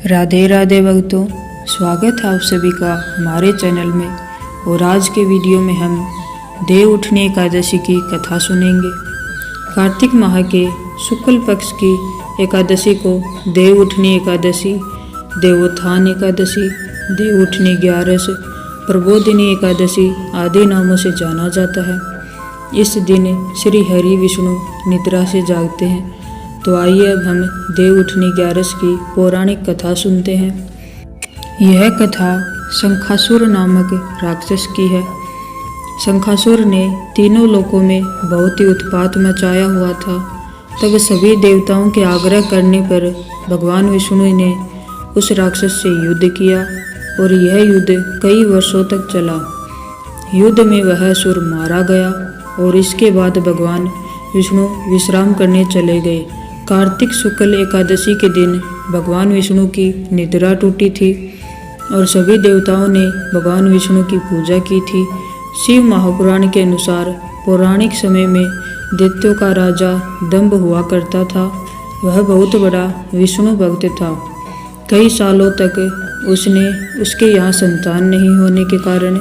राधे राधे भक्तों, स्वागत है आप सभी का हमारे चैनल में। और आज के वीडियो में हम देव उठनी एकादशी की कथा सुनेंगे। कार्तिक माह के शुक्ल पक्ष की एकादशी को देव उठनी एकादशी, देवोत्थान एकादशी, देव उठनी ग्यारस, प्रबोधिनी एकादशी आदि नामों से जाना जाता है। इस दिन श्री हरि विष्णु निद्रा से जागते हैं। तो आइए अब हम देव उठनी ग्यारस की पौराणिक कथा सुनते हैं। यह कथा शंखासुर नामक राक्षस की है। शंखासुर ने तीनों लोकों में बहुत ही उत्पात मचाया हुआ था। तब सभी देवताओं के आग्रह करने पर भगवान विष्णु ने उस राक्षस से युद्ध किया और यह युद्ध कई वर्षों तक चला। युद्ध में वह असुर मारा गया और इसके बाद भगवान विष्णु विश्राम करने चले गए। कार्तिक शुक्ल एकादशी के दिन भगवान विष्णु की निद्रा टूटी थी और सभी देवताओं ने भगवान विष्णु की पूजा की थी। शिव महापुराण के अनुसार पौराणिक समय में दैत्यों का राजा दंभ हुआ करता था। वह बहुत बड़ा विष्णु भक्त था। कई सालों तक उसके यहाँ संतान नहीं होने के कारण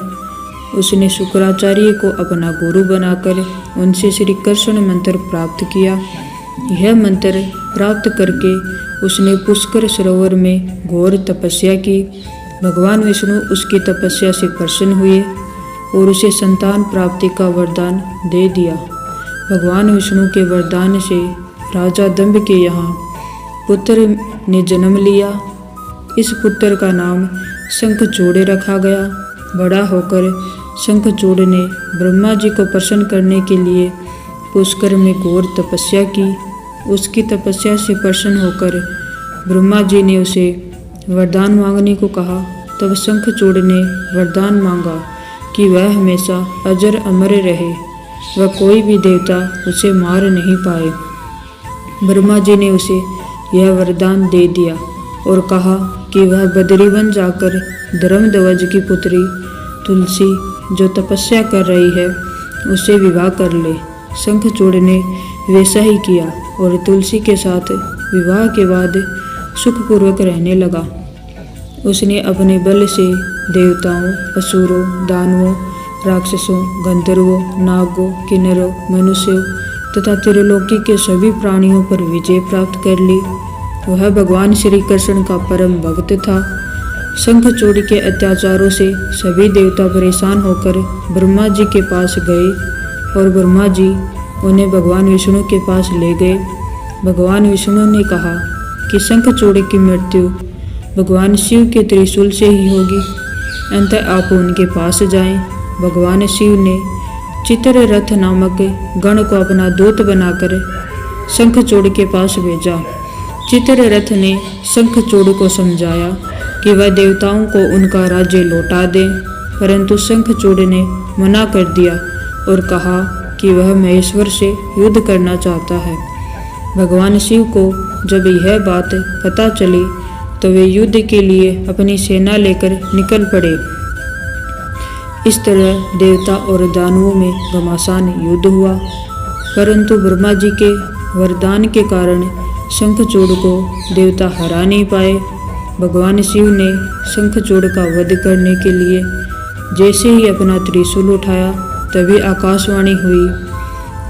उसने शुक्राचार्य को अपना गुरु बनाकर उनसे श्री कृष्ण मंत्र प्राप्त किया। यह मंत्र प्राप्त करके उसने पुष्कर सरोवर में घोर तपस्या की। भगवान विष्णु उसकी तपस्या से प्रसन्न हुए और उसे संतान प्राप्ति का वरदान दे दिया। भगवान विष्णु के वरदान से राजा दंभ के यहाँ पुत्र ने जन्म लिया। इस पुत्र का नाम शंखचूड़ रखा गया। बड़ा होकर शंखचूड़ ने ब्रह्मा जी को प्रसन्न करने के लिए पुष्कर में घोर तपस्या की। उसकी तपस्या से प्रसन्न होकर ब्रह्मा जी ने उसे वरदान मांगने को कहा। तब शंखचूड़ ने वरदान मांगा कि वह हमेशा अजर अमर रहे, वह कोई भी देवता उसे मार नहीं पाए। ब्रह्मा जी ने उसे यह वरदान दे दिया और कहा कि वह बद्रीवन जाकर धर्मध्वज की पुत्री तुलसी जो तपस्या कर रही है उससे विवाह कर ले। शंखचूड़ ने वैसा ही किया और तुलसी के साथ विवाह के बाद सुखपूर्वक रहने लगा। उसने अपने बल से देवताओं, असुरों, दानवों, राक्षसों, गंधर्वों, नागों, किन्नरों, मनुष्यों तथा त्रिलोकी के सभी प्राणियों पर विजय प्राप्त कर ली। वह भगवान श्री कृष्ण का परम भक्त था। शंखचूड़ के अत्याचारों से सभी देवता परेशान होकर ब्रह्मा जी के पास गए और ब्रह्मा जी उन्हें भगवान विष्णु के पास ले गए। भगवान विष्णु ने कहा कि शंखचूड़ की मृत्यु भगवान शिव के त्रिशूल से ही होगी, अतः आप उनके पास जाएं। भगवान शिव ने चित्ररथ नामक गण को अपना दूत बनाकर शंखचूड़ के पास भेजा। चित्ररथ ने शंखचूड़ को समझाया कि वह देवताओं को उनका राज्य लौटा दें, परंतु शंखचूड़ ने मना कर दिया और कहा कि वह महेश्वर से युद्ध करना चाहता है। भगवान शिव को जब यह बात पता चली तो वे युद्ध के लिए अपनी सेना लेकर निकल पड़े। इस तरह देवता और दानवों में घमासान युद्ध हुआ, परंतु ब्रह्मा जी के वरदान के कारण शंखचूड़ को देवता हरा नहीं पाए। भगवान शिव ने शंखचूड़ का वध करने के लिए जैसे ही अपना त्रिशूल उठाया तभी आकाशवाणी हुई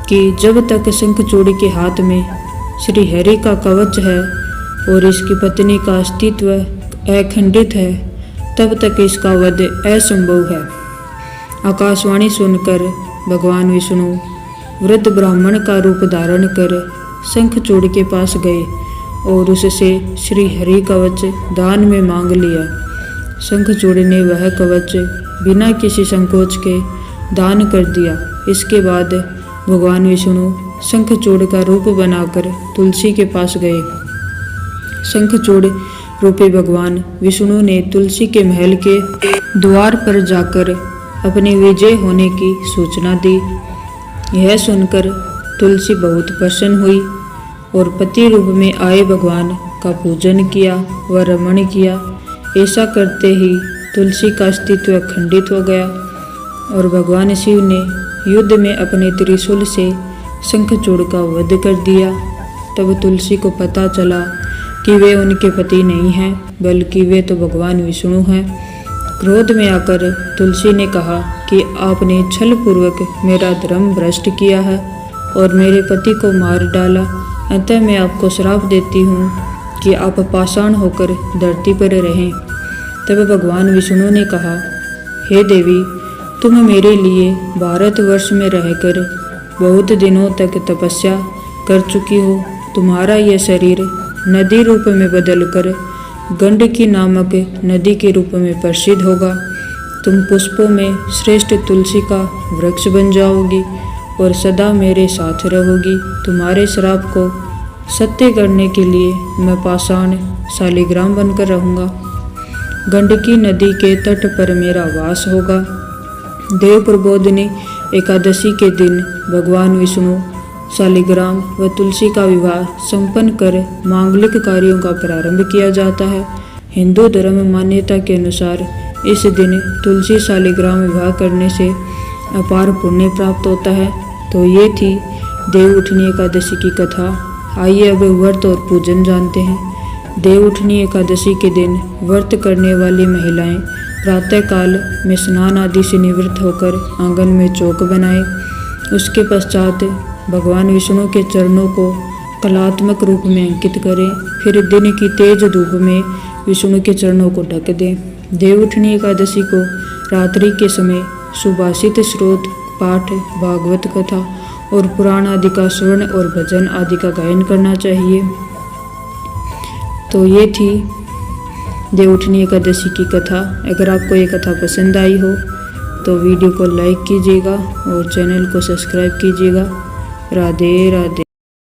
कि जब तक शंखचूड़ के हाथ में श्री हरि का कवच है और इसकी पत्नी का अस्तित्व अखंडित है, तब तक इसका वध असंभव है। आकाशवाणी सुनकर भगवान विष्णु वृद्ध ब्राह्मण का रूप धारण कर शंखचूड़ के पास गए और उससे श्री हरि कवच दान में मांग लिया। शंखचूड़ ने वह कवच बिना किसी संकोच के दान कर दिया। इसके बाद भगवान विष्णु शंखचूड़ का रूप बनाकर तुलसी के पास गए। शंखचूड़ रूपी भगवान विष्णु ने तुलसी के महल के द्वार पर जाकर अपने विजय होने की सूचना दी। यह सुनकर तुलसी बहुत प्रसन्न हुई और पति रूप में आए भगवान का पूजन किया व रमण किया। ऐसा करते ही तुलसी का अस्तित्व खंडित हो गया और भगवान शिव ने युद्ध में अपने त्रिशूल से शंखचूड़ का वध कर दिया। तब तुलसी को पता चला कि वे उनके पति नहीं हैं, बल्कि वे तो भगवान विष्णु हैं। क्रोध में आकर तुलसी ने कहा कि आपने छल पूर्वक मेरा धर्म भ्रष्ट किया है और मेरे पति को मार डाला। अतः मैं आपको श्राप देती हूँ कि आप पाषाण होकर धरती पर रहें। तब भगवान विष्णु ने कहा, हे देवी, तुम मेरे लिए भारतवर्ष में रहकर बहुत दिनों तक तपस्या कर चुकी हो। तुम्हारा यह शरीर नदी रूप में बदलकर गंडकी नामक नदी के रूप में प्रसिद्ध होगा। तुम पुष्पों में श्रेष्ठ तुलसी का वृक्ष बन जाओगी और सदा मेरे साथ रहोगी। तुम्हारे श्राप को सत्य करने के लिए मैं पाषाण शालिग्राम बनकर रहूँगा। गंडकी नदी के तट पर मेरा वास होगा। देव प्रबोधिनी एकादशी के दिन भगवान विष्णु, शालिग्राम व तुलसी का विवाह संपन्न कर मांगलिक कार्यों का प्रारंभ किया जाता है। हिंदू धर्म मान्यता के अनुसार इस दिन तुलसी शालिग्राम विवाह करने से अपार पुण्य प्राप्त होता है। तो ये थी देवउठनी एकादशी की कथा। आइए अब व्रत और पूजन जानते हैं। देवउठनी एकादशी के दिन व्रत करने वाली महिलाएं प्रातःकाल में स्नान आदि से निवृत्त होकर आंगन में चौक बनाएं। उसके पश्चात भगवान विष्णु के चरणों को कलात्मक रूप में अंकित करें। फिर दिन की तेज धूप में विष्णु के चरणों को ढक दें। देवउठनी एकादशी को रात्रि के समय सुभाषित स्रोत पाठ, भागवत कथा और पुराण आदि का श्रवण और भजन आदि का गायन करना चाहिए। तो ये थी देवउठनी एकादशी की कथा। अगर आपको ये कथा पसंद आई हो तो वीडियो को लाइक कीजिएगा और चैनल को सब्सक्राइब कीजिएगा। राधे राधे।